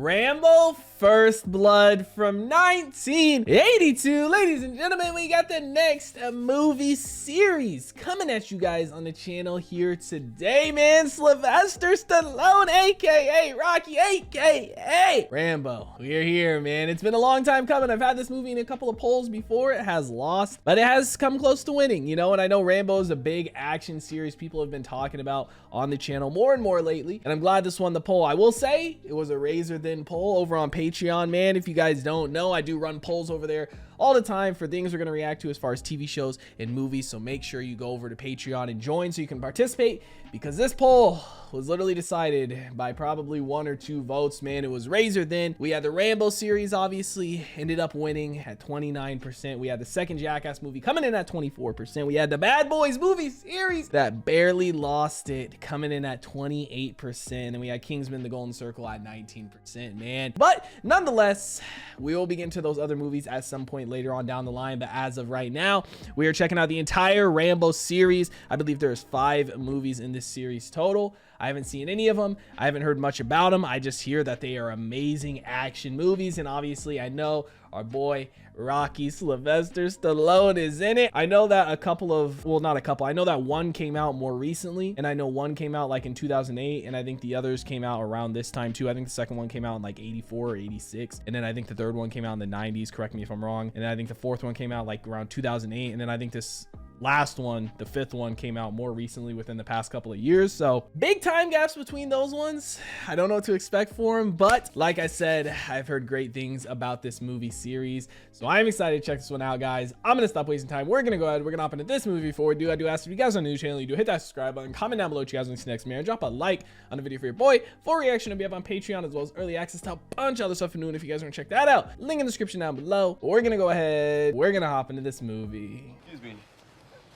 Rambo First Blood from 1982. Ladies and gentlemen, we got the next movie series coming at you guys on the channel here today, man. Sylvester Stallone, aka Rocky, aka Rambo. We're here, man. It's been a long time coming. I've had this movie in a couple of polls before. It has lost, but it has come close to winning, you know. And I know Rambo is a big action series people have been talking about on the channel more and more lately, and I'm glad this won the poll. I will say it was a razor thin poll over on Patreon, man. If you guys don't know, I do run polls over there all the time for things we're going to react to as far as TV shows and movies, so make sure you go over to Patreon and join so you can participate, because this poll was literally decided by probably 1 or 2 votes, man. It was razor thin. We had the Rambo series, obviously, ended up winning at 29%. We had the second Jackass movie coming in at 24%. We had the Bad Boys movie series that barely lost it, coming in at 28%. And we had Kingsman: The Golden Circle at 19%, man. But nonetheless, we will begin to those other movies at some point later on down the line. But as of right now, we are checking out the entire Rambo series. I believe there's 5 movies in this series total. I haven't seen any of them. I haven't heard much about them. I just hear that they are amazing action movies. And obviously, I know our boy Rocky Sylvester Stallone is in it. I know that a couple of, well, not a couple. I know that one came out more recently, and I know one came out like in 2008, and I think the others came out around this time too. I think the second one came out in like 84 or 86, and then I think the third one came out in the 90s. Correct me if I'm wrong. And then I think the fourth one came out like around 2008, and then I think this last one, the 5th one, came out more recently within the past couple of years. So big time gaps between those ones. I don't know what to expect for them, but like I said, I've heard great things about this movie series, so I'm excited to check this one out, guys. I'm gonna stop wasting time. We're gonna go ahead, we're gonna hop into this movie. Before we do, I do ask if you guys are new to the channel, you do hit that subscribe button, comment down below what you guys want to see next, man. Drop a like on the video for your boy. Full reaction will be up on Patreon, as well as early access to a bunch of other stuff for noon if you guys want to check that out. Link in the description down below. But we're gonna go ahead, we're gonna hop into this movie. Excuse me.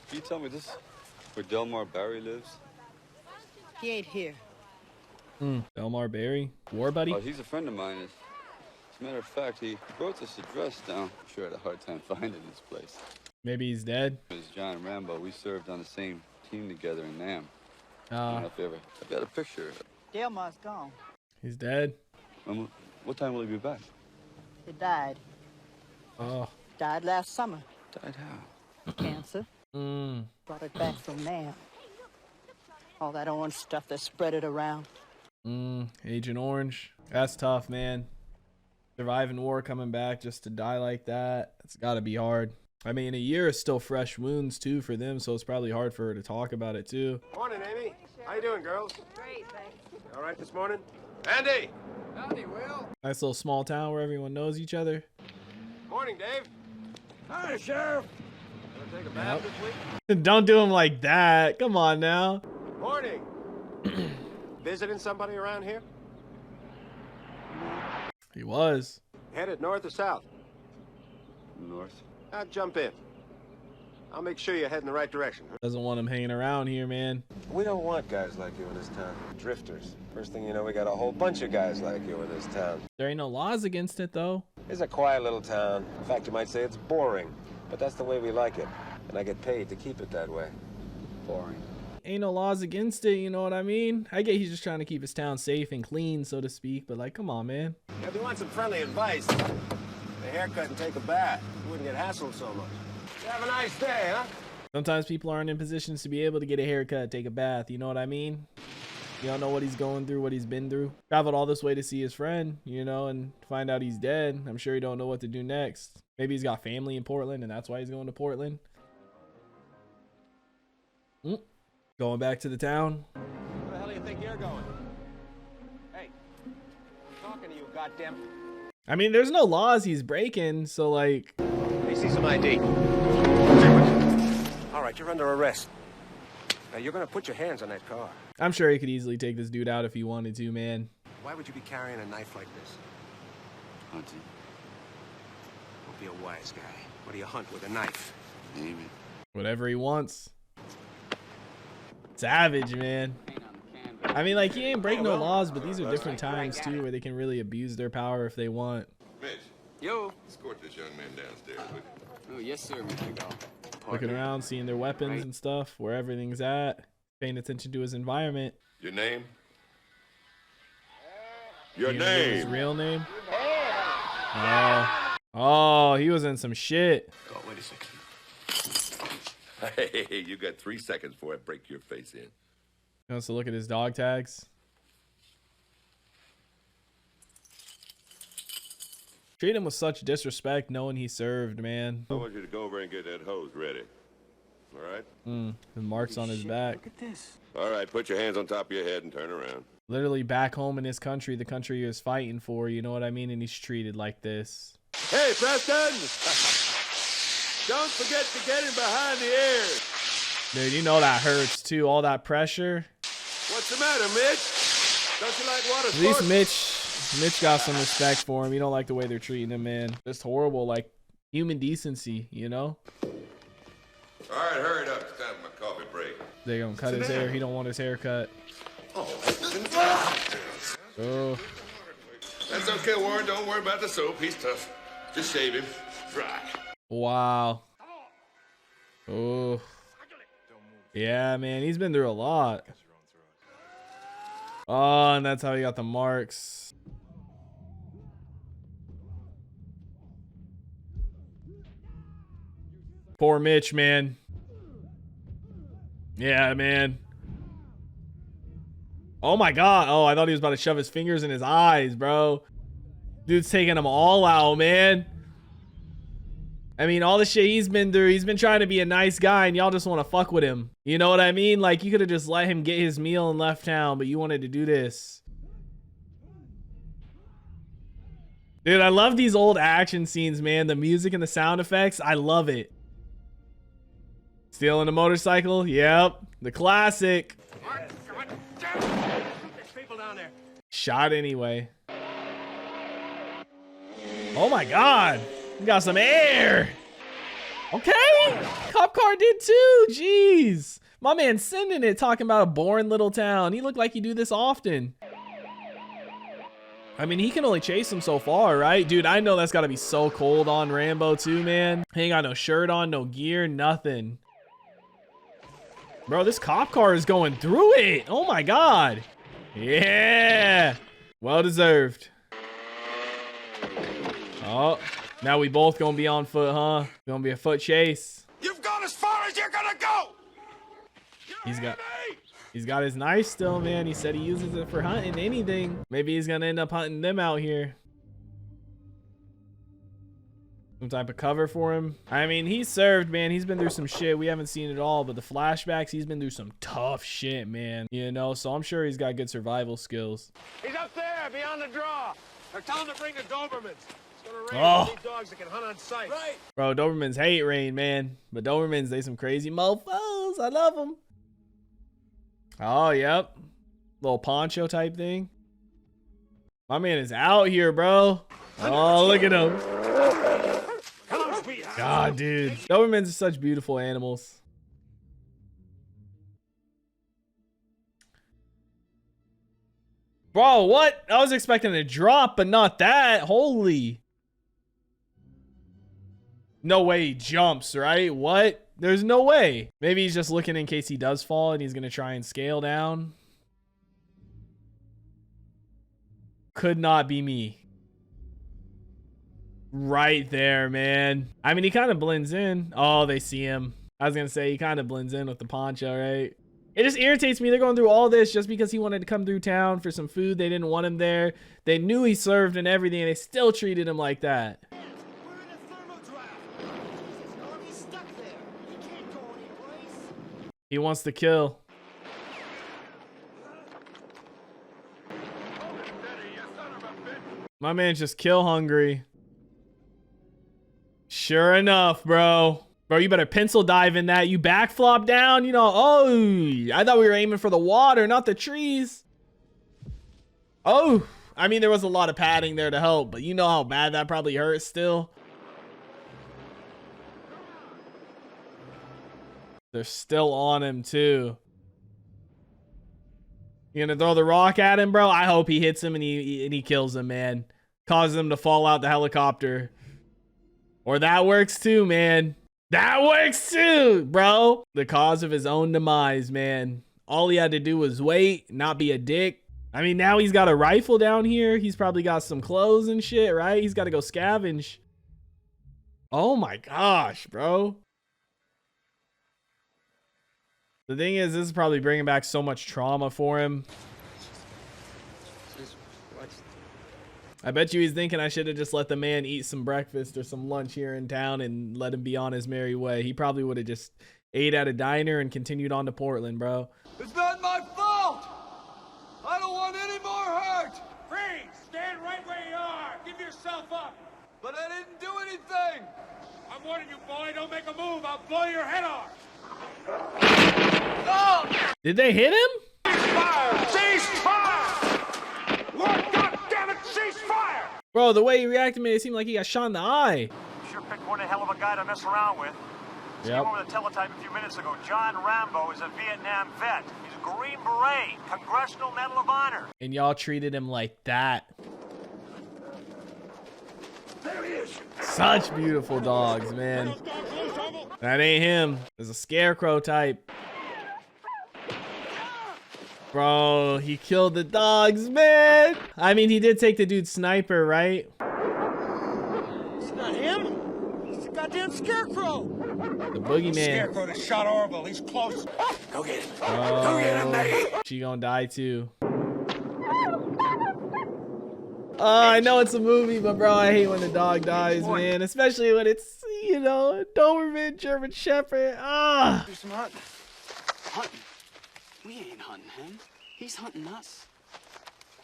Can you tell me this where Delmar Barry lives? He ain't here. Delmar Barry, war buddy. Oh, he's a friend of mine. As a matter of fact, he wrote this address down. I'm sure I had a hard time finding this place. Maybe he's dead. It's John Rambo. We served on the same team together in Nam. I don't know if you ever. I've got a picture. Delmar's gone. He's dead. What time will he be back? He died. Oh. Died last summer. Died how? Cancer. Brought it back from Nam. All that orange stuff that spread it around. Agent Orange. That's tough, man. Surviving war, coming back just to die like that. It's got to be hard. I mean, a year is still fresh wounds too for them, so it's probably hard for her to talk about it too. Morning, Amy. How you doing, girls? Great, thanks. All right this morning? Andy! Howdy, Will. Nice little small town where everyone knows each other. Morning, Dave. Hi, Sheriff. Gonna take a bath this week? Don't do him like that. Come on now. Morning. Visiting somebody around here? He was. Headed north or south? North. Now jump in. I'll make sure you head in the right direction. Doesn't want him hanging around here, man. We don't want guys like you in this town. Drifters. First thing you know, we got a whole bunch of guys like you in this town. There ain't no laws against it though. It's a quiet little town. In fact, you might say it's boring. But that's the way we like it. And I get paid to keep it that way. Boring. Ain't no laws against it, you know what I mean? I get he's just trying to keep his town safe and clean, so to speak, but like, come on, man. If you want some friendly advice, a haircut and take a bath. You wouldn't get hassled so much. Have a nice day, huh? Sometimes people aren't in positions to be able to get a haircut, take a bath, you know what I mean? You don't know what he's going through, what he's been through. Traveled all this way to see his friend, you know, and find out he's dead. I'm sure he don't know what to do next. Maybe he's got family in Portland and that's why he's going to Portland. Going back to the town. Where the hell do you think you're going? Hey, I'm talking to you, goddamn. I mean, there's no laws he's breaking, so like. Hey, see some ID. All right, you're under arrest. Now, you're gonna put your hands on that car. I'm sure he could easily take this dude out if he wanted to, man. Why would you be carrying a knife like this? Hunting. Don't be a wise guy. What do you hunt with a knife? Name it. Whatever he wants. Savage, man. I mean, like, he ain't break no laws, but these are different times too where they can really abuse their power if they want. Mitch, Yo. escort this young man downstairs, would you? Oh, yes, sir, Mr. Gall. Looking around, seeing their weapons and stuff, where everything's at, paying attention to his environment. Your name? Your You gonna give his name. real name? Oh, he was in some shit. Oh, wait a second. Hey, you got 3 seconds before I break your face in. He wants to look at his dog tags. Treat him with such disrespect knowing he served, man. I want you to go over and get that hose ready. All right? The marks on his back. Look at this. All right, put your hands on top of your head and turn around. Literally back home in his country, the country he was fighting for, you know what I mean? And he's treated like this. Hey, Preston! Don't forget to get him behind the ears. Dude, you know that hurts too, all that pressure. What's the matter, Mitch? Don't you like water At least sports? Mitch got some respect for him. You don't like the way they're treating him, man. Just horrible, like human decency, you know? All right, hurry it up. It's time for my coffee break. They gonna cut his hair. He don't want his hair cut. Oh, That's okay, Warren. Don't worry about the soap. He's tough. Just shave him. Dry. wow. Oh. Yeah, man, he's been through a lot. Oh, and that's how he got the marks. Poor Mitch, man. Yeah, man. Oh my God. Oh, I thought he was about to shove his fingers in his eyes, bro. Dude's taking them all out, man. I mean, all the shit he's been through, he's been trying to be a nice guy and y'all just want to fuck with him. You know what I mean? Like, you could have just let him get his meal and left town, but you wanted to do this. Dude, I love these old action scenes, man. The music and the sound effects, I love it. Stealing a motorcycle? Yep. The classic. There's people down there. Shot anyway. Oh my God. We got some air. Okay. Cop car did too. Jeez. My man sending it talking about a boring little town. He looked like he do this often. I mean, he can only chase him so far, right? Dude, I know that's got to be so cold on Rambo too, man. He ain't got no shirt on, no gear, nothing. Bro, this cop car is going through it. Oh my God. Yeah. Well deserved. Oh, now we both gonna be on foot, huh? Gonna be a foot chase. You've gone as far as you're gonna go. He's got his knife still, man. He said he uses it for hunting anything. Maybe he's gonna end up hunting them out here. Some type of cover for him. I mean, he served, man. He's been through some shit. We haven't seen it all, but the flashbacks, he's been through some tough shit, man. You know, so I'm sure he's got good survival skills. He's up there, beyond the draw. They're telling him to bring the Dobermans. It's gonna rain. Oh. We need dogs that can hunt on sight. Right. Bro, Dobermans hate rain, man. But Dobermans, they some crazy mofos. I love them. Oh, yep. Little poncho type thing. My man is out here, bro. Oh, look at him. Hello, sweetheart. God, dude. Dobermans are such beautiful animals. Bro, what? I was expecting a drop, but not that. Holy. No way he jumps, right? What? There's no way. Maybe he's just looking in case he does fall and he's going to try and scale down. Could not be me. Right there, man. I mean, he kind of blends in. Oh, they see him. I was going to say he kind of blends in with the poncho, right? It just irritates me. They're going through all this just because he wanted to come through town for some food. They didn't want him there. They knew he served and everything, and they still treated him like that. We're in a thermodraft. Jesus, Norby's stuck there. He can't go anyplace. He wants to kill. My man's just kill hungry. Sure enough, bro. Bro, you better pencil dive in that. You backflop down, you know. Oh, I thought we were aiming for the water, not the trees. Oh, I mean, there was a lot of padding there to help, but you know how bad that probably hurts still. They're still on him, too. You gonna throw the rock at him, bro? I hope he hits him and he kills him, man. Causes him to fall out the helicopter. Or that works too, man. That works too, bro. The cause of his own demise, man. All he had to do was wait, not be a dick. I mean, now he's got a rifle down here. He's probably got some clothes and shit, right? He's got to go scavenge. Oh my gosh, bro. The thing is, this is probably bringing back so much trauma for him. I bet you he's thinking I should have just let the man eat some breakfast or some lunch here in town and let him be on his merry way. He probably would have just ate at a diner and continued on to Portland, bro. It's not my fault. I don't want any more hurt. Freeze! Stand right where you are! Give yourself up! But I didn't do anything. I'm warning you, boy, don't make a move, I'll blow your head off! Did they hit him? Fire! Cease fire! Lord God damn it, cease fire! Bro, the way he reacted made it seem like he got shot in the eye. Sure picked one hell of a guy to mess around with. Yep. Came over the teletype a few minutes ago. John Rambo is a Vietnam vet. He's a Green Beret, Congressional Medal of Honor. And y'all treated him like that. There he is. Such beautiful dogs, man. That ain't him. There's a scarecrow type. Bro, he killed the dogs, man. I mean, he did take the dude's sniper, right? It's not him! It's the goddamn scarecrow! The boogeyman. Scarecrow that shot Orville, he's close. Go get him. Oh, Go get him, Maggie. she gonna die too. I know it's a movie, but bro, I hate when the dog dies, man. Especially when it's, you know, a Doberman German Shepherd. Ah. Do some hunting. Hunting? We ain't hunting him. He's hunting us.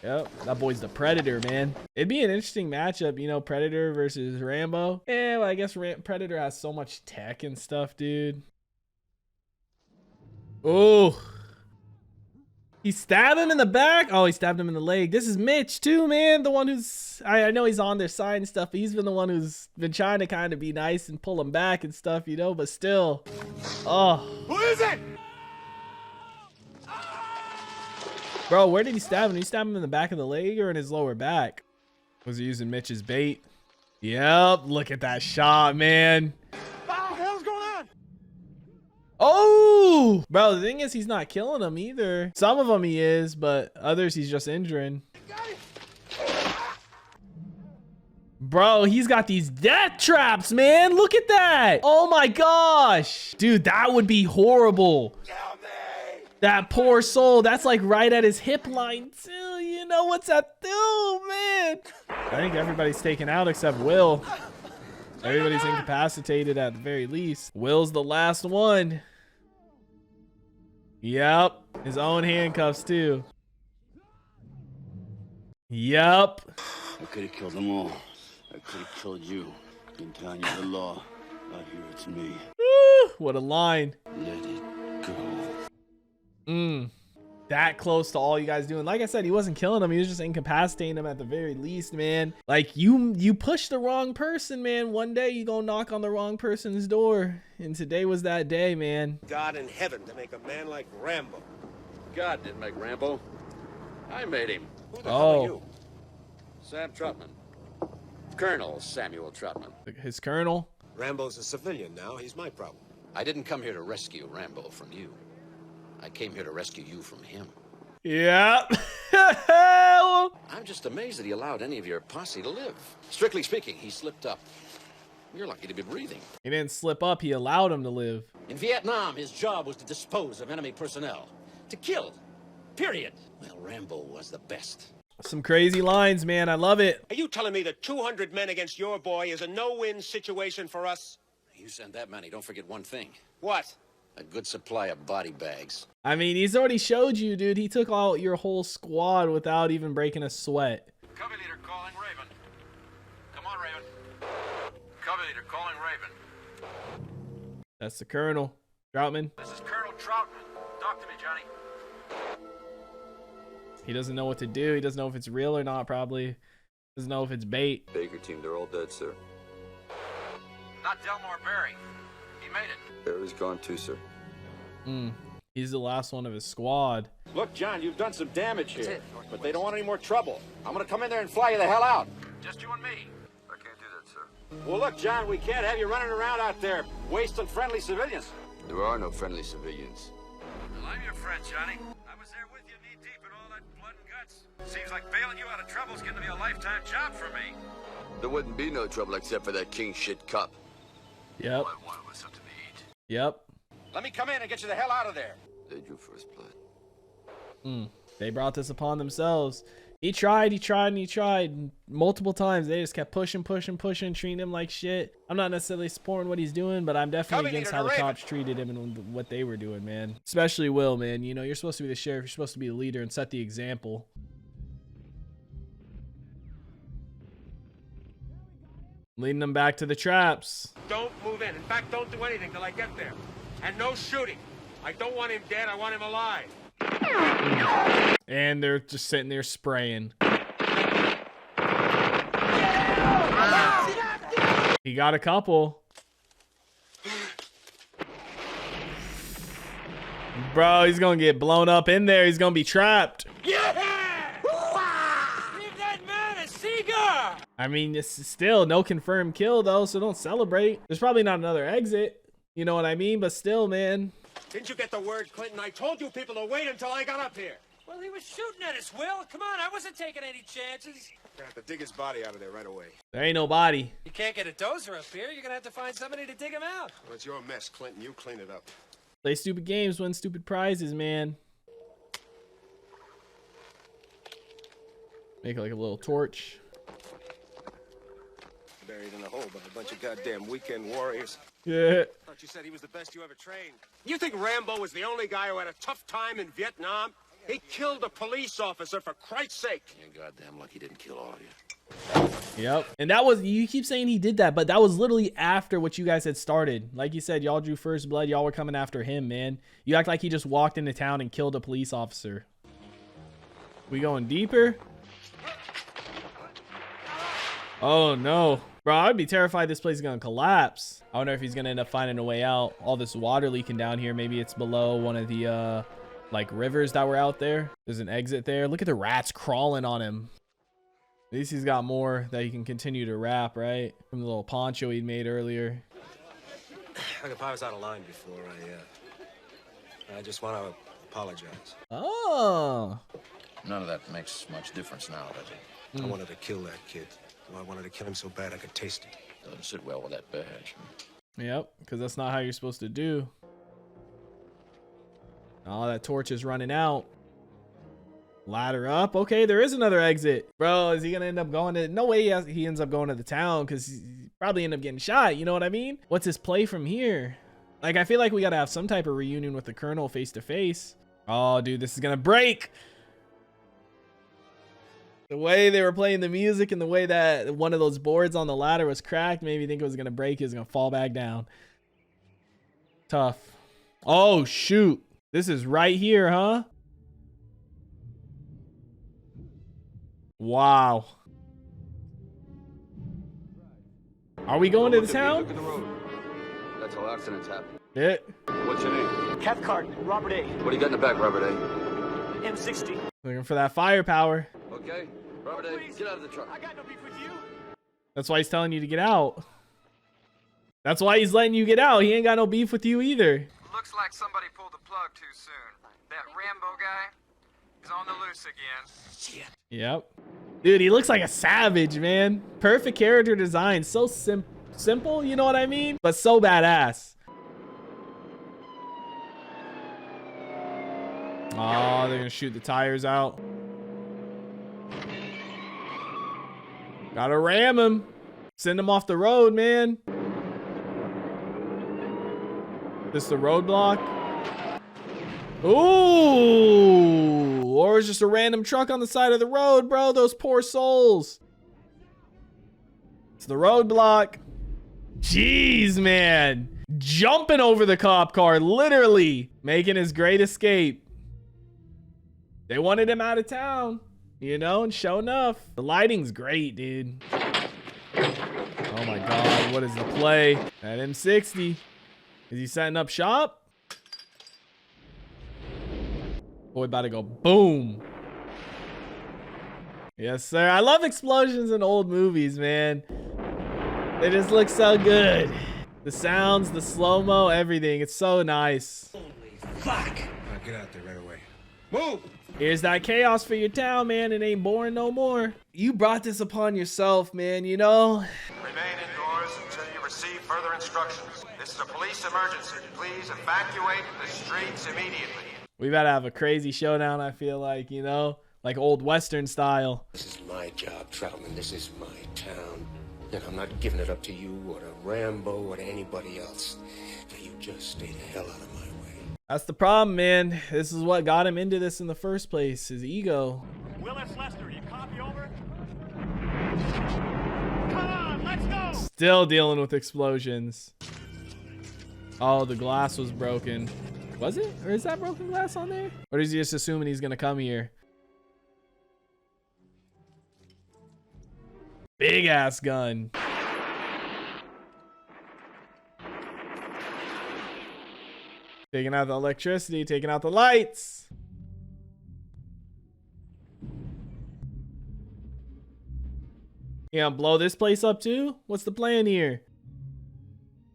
Yep, that boy's the Predator, man. It'd be an interesting matchup, you know, Predator versus Rambo. Yeah, well, I guess Predator has so much tech and stuff, dude. Oh. He stabbed him in the back. Oh, he stabbed him in the leg. This is Mitch too, man. The one who's, I know he's on their side and stuff, but he's been the one who's been trying to kind of be nice and pull him back and stuff, you know, but still. Oh. Who is it? Bro, where did he stab him? Did he stab him in the back of the leg or in his lower back? Was he using Mitch's bait? Yep, look at that shot, man. What the hell's going on? Oh! Bro, the thing is, he's not killing them either. Some of them he is, but others he's just injuring. Bro, he's got these death traps, man. Look at that. Oh my gosh. Dude, that would be horrible. That poor soul, that's like right at his hip line too. You know what's that do, man? I think everybody's taken out except Will. Everybody's incapacitated at the very least. Will's the last one. Yep, his own handcuffs too. Yep. I could have killed them all. I could have killed you. In town, you're the law. Out here, it's me. Woo, what a line. Let it go. That close to all you guys doing. Like I said, he wasn't killing him. He was just incapacitating him at the very least, man. Like you push the wrong person, man. One day you gonna knock on the wrong person's door. And today was that day, man. God in heaven to make a man like Rambo. God didn't make Rambo. I made him. Who the hell are you? Sam Trotman. Colonel Samuel Trotman. His colonel. Rambo's a civilian now. He's my problem. I didn't come here to rescue Rambo from you. I came here to rescue you from him. Yeah. I'm just amazed that he allowed any of your posse to live. Strictly speaking, he slipped up. You're lucky to be breathing. He didn't slip up. He allowed him to live. In Vietnam, his job was to dispose of enemy personnel. To kill. Period. Well, Rambo was the best. Some crazy lines, man. I love it. Are you telling me that 200 men against your boy is a no-win situation for us? You send that many, don't forget one thing. What? A good supply of body bags. I mean, he's already showed you, dude. He took out your whole squad without even breaking a sweat. Covey leader calling Raven. Come on, Raven. Covey leader calling Raven. That's the Colonel. Troutman. This is Colonel Troutman. Talk to me, Johnny. He doesn't know what to do. He doesn't know if it's real or not, probably. Doesn't know if it's bait. Baker team, they're all dead, sir. Not Delmore Berry. He made it. Barry's gone too, sir. He's the last one of his squad. Look, John, you've done some damage here, but they don't want any more trouble. I'm gonna come in there and fly you the hell out. Just you and me. I can't do that, sir. Well, look, John, we can't have you running around out there wasting friendly civilians. There are no friendly civilians. Well, I'm your friend, Johnny. I was there with you knee deep in all that blood and Seems like bailing you out of trouble is going to be a lifetime job for me. There wouldn't be no trouble except for that king shit cup. Yep. All I wanted was something to eat. Yep. Let me come in and get you the hell out of there. They drew first blood. They brought this upon themselves. He tried multiple times. They just kept pushing, treating him like shit. I'm not necessarily supporting what he's doing, but I'm definitely against how the cops treated him and what they were doing, man. Especially Will, man. You know, you're supposed to be the sheriff. You're supposed to be the leader and set the example. Leading them back to the traps. Don't move in. In fact, don't do anything till I get there. And no shooting. I don't want him dead. I want him alive. And they're just sitting there spraying. He got a couple. Bro, he's gonna get blown up in there. He's gonna be trapped. Yeah! Give that man a cigar! I mean, it's still no confirmed kill though, so don't celebrate. There's probably not another exit. You know what I mean? But still, man. Didn't you get the word, Clinton? I told you people to wait until I got up here. Well, he was shooting at us, Will. Come on, I wasn't taking any chances. Gonna have to dig his body out of there right away. There ain't no body. You can't get a dozer up here. You're gonna have to find somebody to dig him out. Well, it's your mess, Clinton. You clean it up. Play stupid games, win stupid prizes, man. Make like a little torch. Buried in a hole by a bunch of goddamn weekend warriors. Yeah. Thought you said he was the best you ever trained. You think Rambo was the only guy who had a tough time in Vietnam? He killed a police officer, for Christ's sake. You're goddamn lucky he didn't kill all of you. Yep. And that was, you keep saying he did that, but that was literally after what you guys had started. Like you said, y'all drew first blood. Y'all were coming after him, man. You act like he just walked into town and killed a police officer. We going deeper? Oh no. Bro, I'd be terrified this place is gonna collapse. I wonder if he's gonna end up finding a way out. All this water leaking down here. Maybe it's below one of the like rivers that were out there. There's an exit there. Look at the rats crawling on him. At least he's got more that he can continue to wrap, right? From the little poncho he made earlier. Look, if I was out of line before, I just want to apologize. Oh. None of that makes much difference now, does it? I wanted to kill that kid. Well, I wanted to kill him so bad I could taste it. Doesn't sit well with that badge. Yep, because that's not how you're supposed to do. Oh, that torch is running out. Ladder up. Okay, there is another exit. Bro, is he gonna end up going to... No way he ends up going to the town, because he probably end up getting shot. You know what I mean? What's his play from here? Like, I feel like we gotta have some type of reunion with the Colonel face to face. Oh, dude, this is gonna break. The way they were playing the music and the way that one of those boards on the ladder was cracked made me think it was gonna break. It was gonna fall back down. Tough. Oh, shoot. This is right here, huh? Wow. Are we going to the town? That's how accidents happen. Yeah. What's your name? Cathcart, Robert A. What do you got in the back, Robert A? M60. Looking for that firepower. Okay. Robert A, get out of the truck. I got no beef with you. That's why he's telling you to get out. That's why he's letting you get out. He ain't got no beef with you either. Looks like somebody pulled the plug too soon. That Rambo guy is on the loose again. Shit. Yep. Dude, he looks like a savage, man. Perfect character design. So simple, you know what I mean? But so badass. Oh, they're gonna shoot the tires out. Gotta ram him. Send him off the road, man. This the roadblock? Ooh! Or it's just a random truck on the side of the road, bro. Those poor souls. It's the roadblock. Jeez, man. Jumping over the cop car, literally making his great escape. They wanted him out of town, you know, and sure enough, the lighting's great, dude. Oh my God, what is the play? That M60. Is he setting up shop? Boy, about to go boom. Yes, sir. I love explosions in old movies, man. They just look so good. The sounds, the slow-mo, everything. It's so nice. Holy fuck. Get out there right away. Move! Here's that chaos for your town, man. It ain't boring no more. You brought this upon yourself, man, you know? Remain indoors until you receive further instructions. This is a police emergency. Please evacuate the streets immediately. We gotta have a crazy showdown, I feel like, you know? Like old Western style. This is my job, Troutman. This is my town. And I'm not giving it up to you or to Rambo or to anybody else. Now you just stay the hell out of my way. That's the problem, man. This is what got him into this in the first place, his ego. Willis Lester, you copy over? Come on, let's go! Still dealing with explosions. Oh, the glass was broken. Was it? Or is that broken glass on there? Or is he just assuming he's gonna come here? Big ass gun. Taking out the electricity, taking out the lights. You gonna blow this place up too? What's the plan here?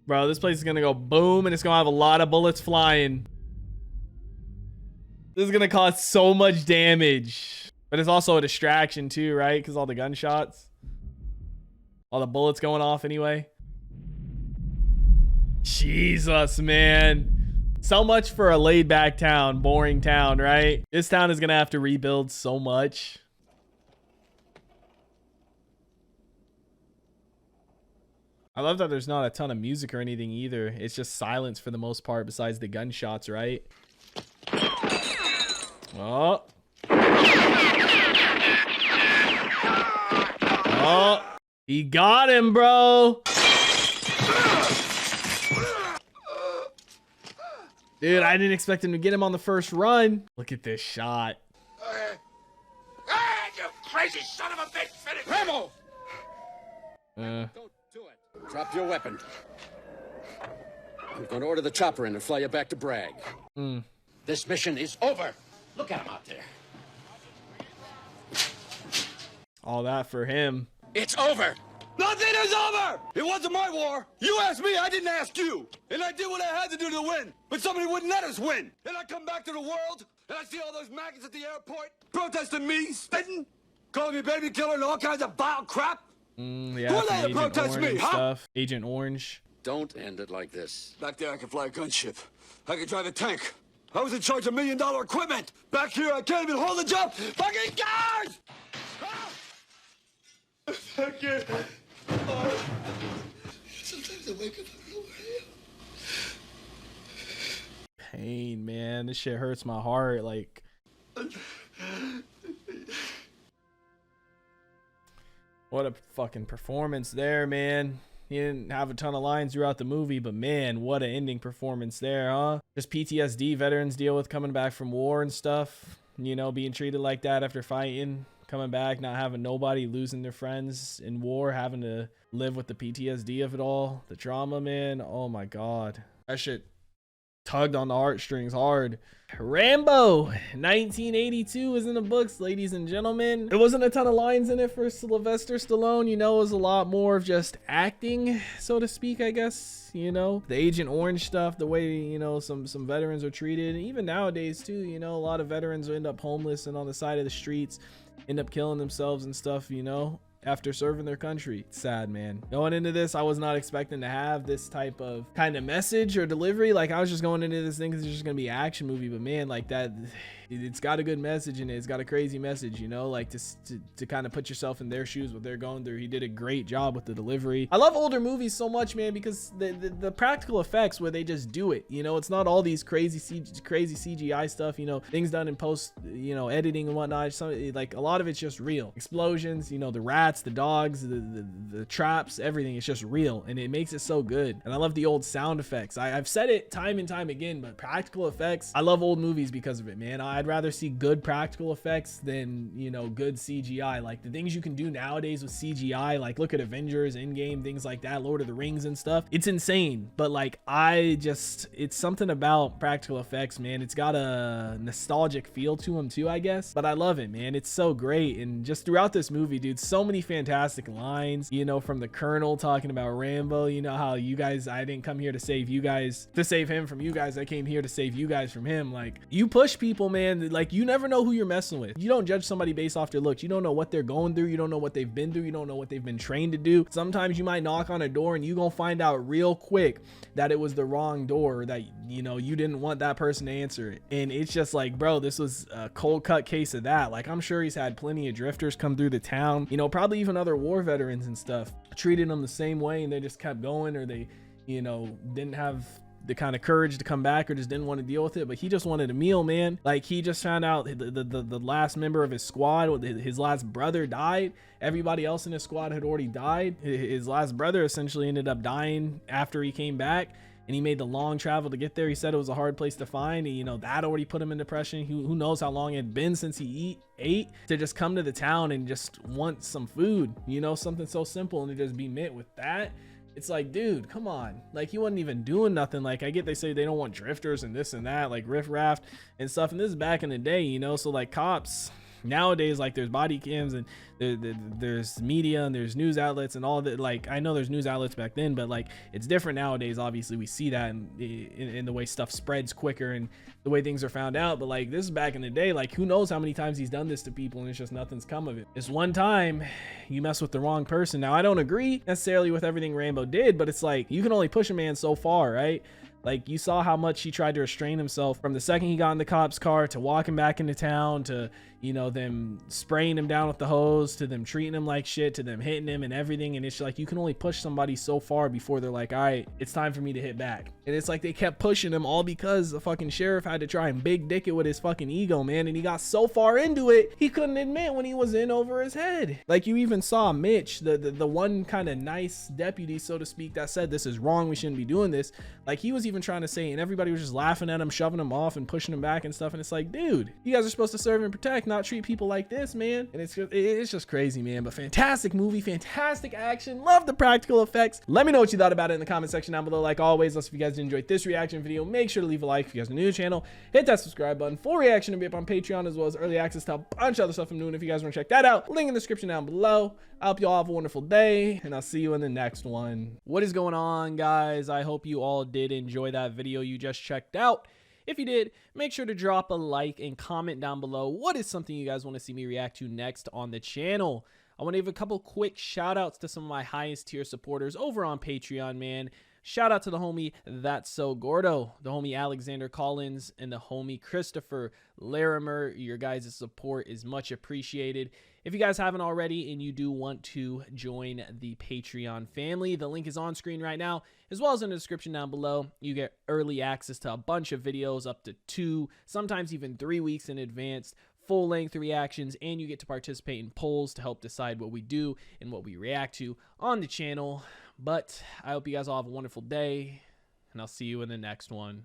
Bro, this place is gonna go boom and it's gonna have a lot of bullets flying. This is gonna cause so much damage. But it's also a distraction too, right? Because all the gunshots. All the bullets going off anyway. Jesus, man. So much for a laid back town, boring town, right? This town is gonna have to rebuild so much. I love that there's not a ton of music or anything either. It's just silence for the most part besides the gunshots, right? Oh. Oh. He got him, bro. Dude, I didn't expect him to get him on the first run. Look at this shot. You crazy son of a bitch! Finish Rambo! Don't do it. Drop your weapon. I'm going to order the chopper in and fly you back to Bragg. This mission is over. Look at him out there. All that for him. It's over. Nothing is over! It wasn't my war. You asked me, I didn't ask you. And I did what I had to do to win. But somebody wouldn't let us win. And I come back to the world, and I see all those maggots at the airport protesting me, spitting, calling me baby killer and all kinds of vile crap. Yeah, who are they to Agent protest Orange me, huh? Stuff. Agent Orange. Don't end it like this. Back there, I can fly a gunship. I can drive a tank. I was in charge of $1 million equipment. Back here, I can't even hold a job. Fucking guards! I can't. Sometimes I wake up, I don't know where I am. Pain, man. This shit hurts my heart. Like, what a fucking performance there, man. He didn't have a ton of lines throughout the movie, but man, what an ending performance there, huh? Just PTSD veterans deal with coming back from war and stuff. You know, being treated like that after fighting. Coming back, not having nobody, losing their friends in war, having to live with the PTSD of it all. The trauma, man. Oh my God. That shit tugged on the heartstrings hard. Rambo 1982 is in the books, ladies and gentlemen. There wasn't a ton of lines in it for Sylvester Stallone. You know, it was a lot more of just acting, so to speak, I guess. You know, the Agent Orange stuff, the way, you know, some veterans are treated. And even nowadays too, you know, a lot of veterans end up homeless and on the side of the streets, end up killing themselves and stuff, you know, after serving their country. It's sad, man. Going into this, I was not expecting to have this type of kind of message or delivery. Like, I was just going into this thing because it's just gonna be an action movie, but man, like that, it's got a good message in it. It's got a crazy message, you know, like to kind of put yourself in their shoes, what they're going through. He did a great job with the delivery. I love older movies so much, man, because the practical effects where they just do it, you know, it's not all these crazy CGI stuff, you know, things done in post, you know, editing and whatnot. Like a lot of it's just real. Explosions, you know, the rats, the dogs, the traps, everything. It's just real, and it makes it so good. And I love the old sound effects. I've said it time and time again, but practical effects, I love old movies because of it, man. I'd rather see good practical effects than, you know, good CGI. Like the things you can do nowadays with CGI, like look at Avengers, Endgame, things like that, Lord of the Rings and stuff. It's insane, but like it's something about practical effects, man. It's got a nostalgic feel to them too, I guess, but I love it, man. It's so great. And just throughout this movie, dude, so many fantastic lines, you know, from the Colonel talking about Rambo, you know, how you guys, I didn't come here to save you guys, to save him from you guys. I came here to save you guys from him. Like, you push people, man. man. Like, you never know who you're messing with. You don't judge somebody based off their looks. You don't know what they're going through. You don't know what they've been through. You don't know what they've been trained to do. Sometimes you might knock on a door and you gonna find out real quick that it was the wrong door, that, you know, you didn't want that person to answer it. And it's just like, bro, this was a cold cut case of that. Like, I'm sure he's had plenty of drifters come through the town, you know, probably even other war veterans and stuff, treated them the same way, and they just kept going, or they, you know, didn't have the kind of courage to come back, or just didn't want to deal with it. But he just wanted a meal, man. Like, he just found out the last member of his squad, his last brother, died. Everybody else in his squad had already died. His last brother essentially ended up dying after he came back, and he made the long travel to get there. He said it was a hard place to find, and, you know, that already put him in depression. Who knows how long it had been since he ate, to just come to the town and just want some food, you know, something so simple, and to just be met with that. It's like, dude, come on. Like, he wasn't even doing nothing. Like, I get they say they don't want drifters and this and that, like riff-raff and stuff, and this is back in the day, you know. So like, cops nowadays, like, there's body cams, and there's media, and there's news outlets and all that. Like, I know there's news outlets back then, but like, it's different nowadays. Obviously, we see that in the way stuff spreads quicker and the way things are found out. But like, this is back in the day. Like, who knows how many times he's done this to people, and it's just nothing's come of it. This one time you mess with the wrong person. Now, I don't agree necessarily with everything Rambo did, but it's like, you can only push a man so far, right? Like, you saw how much he tried to restrain himself from the second he got in the cop's car, to walking back into town, to, you know, them spraying him down with the hose, to them treating him like shit, to them hitting him and everything. And it's like, you can only push somebody so far before they're like, all right, it's time for me to hit back. And it's like, they kept pushing him, all because the fucking sheriff had to try and big dick it with his fucking ego, man. And he got so far into it, he couldn't admit when he was in over his head. Like, you even saw Mitch, the one kind of nice deputy, so to speak, that said this is wrong, we shouldn't be doing this. Like, he was even trying to say, and everybody was just laughing at him, shoving him off and pushing him back and stuff. And it's like, dude, you guys are supposed to serve and protect, not treat people like this, man. And it's just crazy, man. But fantastic movie, fantastic action, love the practical effects. Let me know what you thought about it in the comment section down below. Like always, if you guys enjoyed this reaction video, make sure to leave a like. If you guys are new to the channel, hit that subscribe button. Full reaction to be up on Patreon, as well as early access to a bunch of other stuff I'm doing. If you guys want to check that out, link in the description down below. I hope you all have a wonderful day, and I'll see you in the next one. What is going on, guys? I hope you all did enjoy that video you just checked out. If you did, make sure to drop a like and comment down below what is something you guys want to see me react to next on the channel. I want to give a couple quick shout outs to some of my highest tier supporters over on Patreon, man. Shout out to the homie That's So Gordo, the homie Alexander Collins, and the homie Christopher Larimer. Your guys' support is much appreciated. If you guys haven't already and you do want to join the Patreon family, the link is on screen right now, as well as in the description down below. You get early access to a bunch of videos, up to 2, sometimes even 3 weeks in advance, full-length reactions, and you get to participate in polls to help decide what we do and what we react to on the channel. But I hope you guys all have a wonderful day, and I'll see you in the next one.